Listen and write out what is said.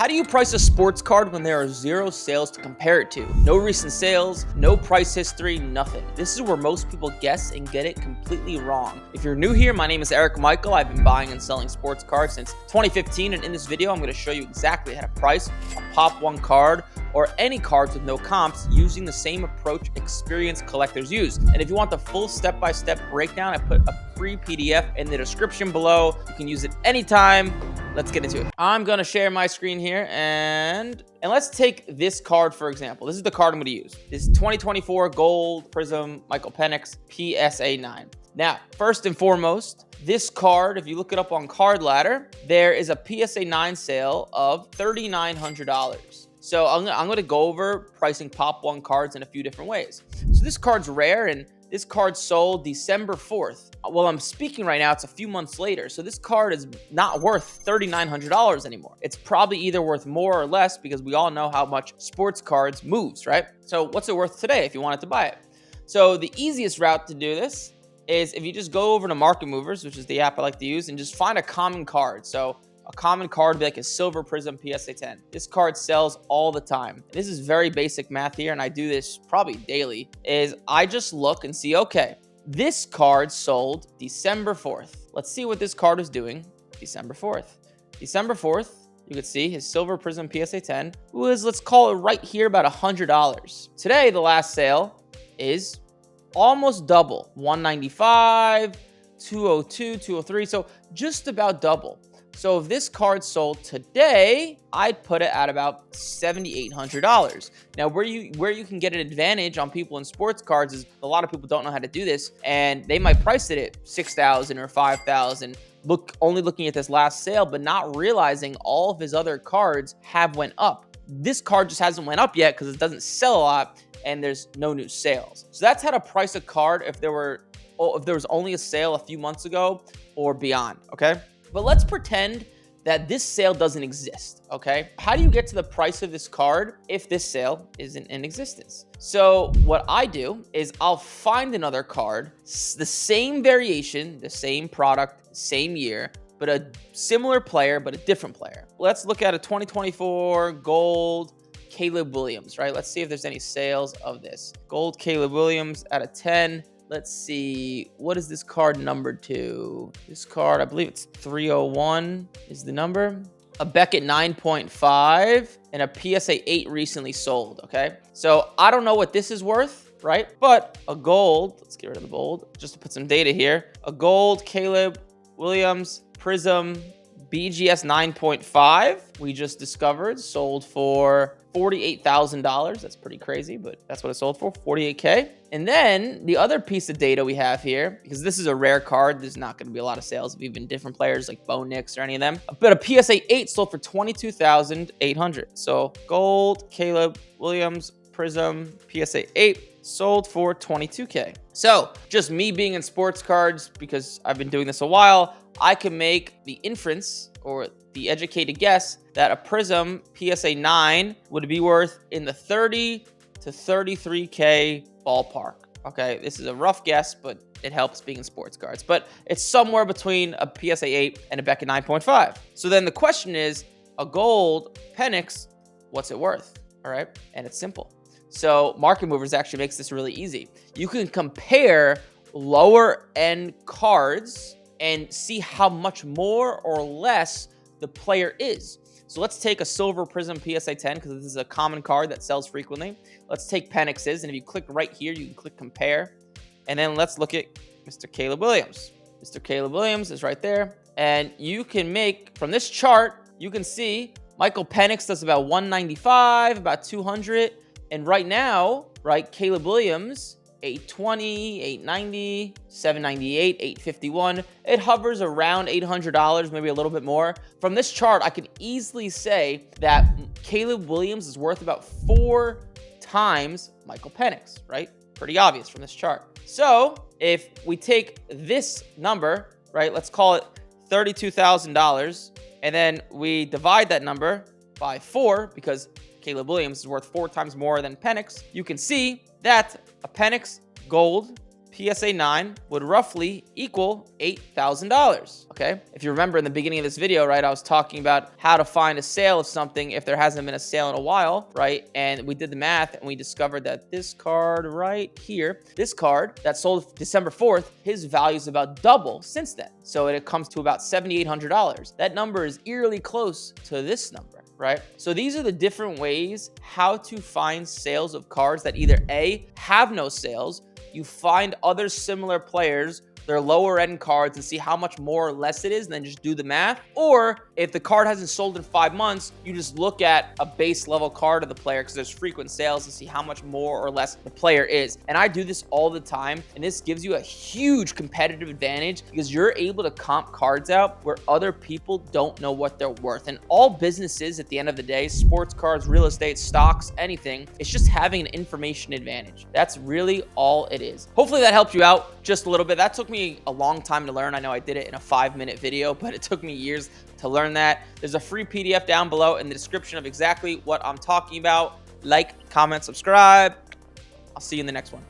How do you price a sports card when there are zero sales to compare it to? No recent sales, no price history, nothing. This is where most people guess and get it completely wrong. If you're new here, my name is Eric Michael. I've been buying and selling sports cards since 2015, and in this video, I'm going to show you exactly how to price a Pop 1 card or any cards with no comps using the same approach experienced collectors use. And if you want the full step-by-step breakdown, I put a free PDF in the description below. You can use it anytime. Let's get into it. I'm gonna share my screen here and let's take this card for example. This is the card I'm gonna use. This is 2024 Gold Prism Michael Penix PSA 9. Now, first and foremost, this card, if you look it up on Card Ladder, there is a PSA 9 sale of $3,900. So I'm going to go over pricing Pop 1 cards in a few different ways. So this card's rare, and this card sold December 4th. While I'm speaking right now, it's a few months later. So this card is not worth $3,900 anymore. It's probably either worth more or less because we all know how much sports cards moves, right? So what's it worth today if you wanted to buy it? So the easiest route to do this is if you just go over to Market Movers, which is the app I like to use, and just find a common card. So a common card would be like a Silver Prism PSA 10. This card sells all the time. This is very basic math here, and I do this probably daily, is I just look and see, okay, this card sold December 4th. Let's see what this card is doing December 4th. December 4th, you could see his Silver Prism PSA 10 was, let's call it right here, about $100. Today, the last sale is almost double. $195, $202, $203, so just about double. So if this card sold today, I'd put it at about $7,800. Now, where you can get an advantage on people in sports cards is a lot of people don't know how to do this, and they might price it at $6,000 or $5,000. Only looking at this last sale, but not realizing all of his other cards have went up. This card just hasn't went up yet because it doesn't sell a lot, and there's no new sales. So that's how to price a card if there was only a sale a few months ago or beyond. Okay. But let's pretend that this sale doesn't exist, okay? How do you get to the price of this card if this sale isn't in existence? So what I do is I'll find another card, the same variation, the same product, same year, but a similar player, but a different player. Let's look at a 2024 Gold Caleb Williams, right? Let's see if there's any sales of this. Gold Caleb Williams at a 10. Let's see, what is this card numbered to? This card, I believe it's 301 is the number. A Beckett 9.5 and a PSA 8 recently sold, okay? So I don't know what this is worth, right? But a gold, let's get rid of the bold, just to put some data here. A gold Caleb Williams Prism BGS 9.5, we just discovered, sold for $48,000. That's pretty crazy, but that's what it sold for, $48K. And then the other piece of data we have here, because this is a rare card, there's not going to be a lot of sales of even different players like Bo Nix or any of them. But a PSA 8 sold for $22,800. So gold, Caleb Williams, Prism, PSA 8 sold for $22K. So just me being in sports cards, because I've been doing this a while, I can make the inference or the educated guess that a Prism PSA 9 would be worth in the 30 to 33K ballpark. Okay, this is a rough guess, but it helps being in sports cards. But it's somewhere between a PSA 8 and a Beckett 9.5. So then the question is, a gold Penix, what's it worth? All right, and it's simple. So Market Movers actually makes this really easy. You can compare lower end cards and see how much more or less the player is. So let's take a Silver Prism PSA 10 because this is a common card that sells frequently. Let's take Penix's, and if you click right here, you can click compare. And then let's look at Mr. Caleb Williams. Mr. Caleb Williams is right there. And you can make, from this chart, you can see Michael Penix does about 195, about 200. And right now, right, Caleb Williams, 820, 890, 798, 851. It hovers around $800, maybe a little bit more. From this chart, I can easily say that Caleb Williams is worth about 4 times Michael Penix, right? Pretty obvious from this chart. So if we take this number, right, let's call it $32,000, and then we divide that number by 4 because Caleb Williams is worth 4 times more than Penix, you can see that a Penix Gold PSA 9 would roughly equal $8,000. Okay. If you remember in the beginning of this video, right, I was talking about how to find a sale of something if there hasn't been a sale in a while, right? And we did the math and we discovered that this card right here, this card that sold December 4th, his value is about double since then. So it comes to about $7,800. That number is eerily close to this number, right? So these are the different ways how to find sales of cards that either A, have no sales, you find other similar players, their lower end cards, and see how much more or less it is, and then just do the math. Or if the card hasn't sold in 5 months, you just look at a base level card of the player because there's frequent sales to see how much more or less the player is. And I do this all the time, and this gives you a huge competitive advantage because you're able to comp cards out where other people don't know what they're worth. And all businesses at the end of the day, sports cards, real estate, stocks, anything, it's just having an information advantage. That's really all it is. Hopefully that helped you out just a little bit. That took me a long time to learn. I know I did it in a 5-minute video, but it took me years to learn that. There's a free PDF down below in the description of exactly what I'm talking about. Like, comment, subscribe. I'll see you in the next one.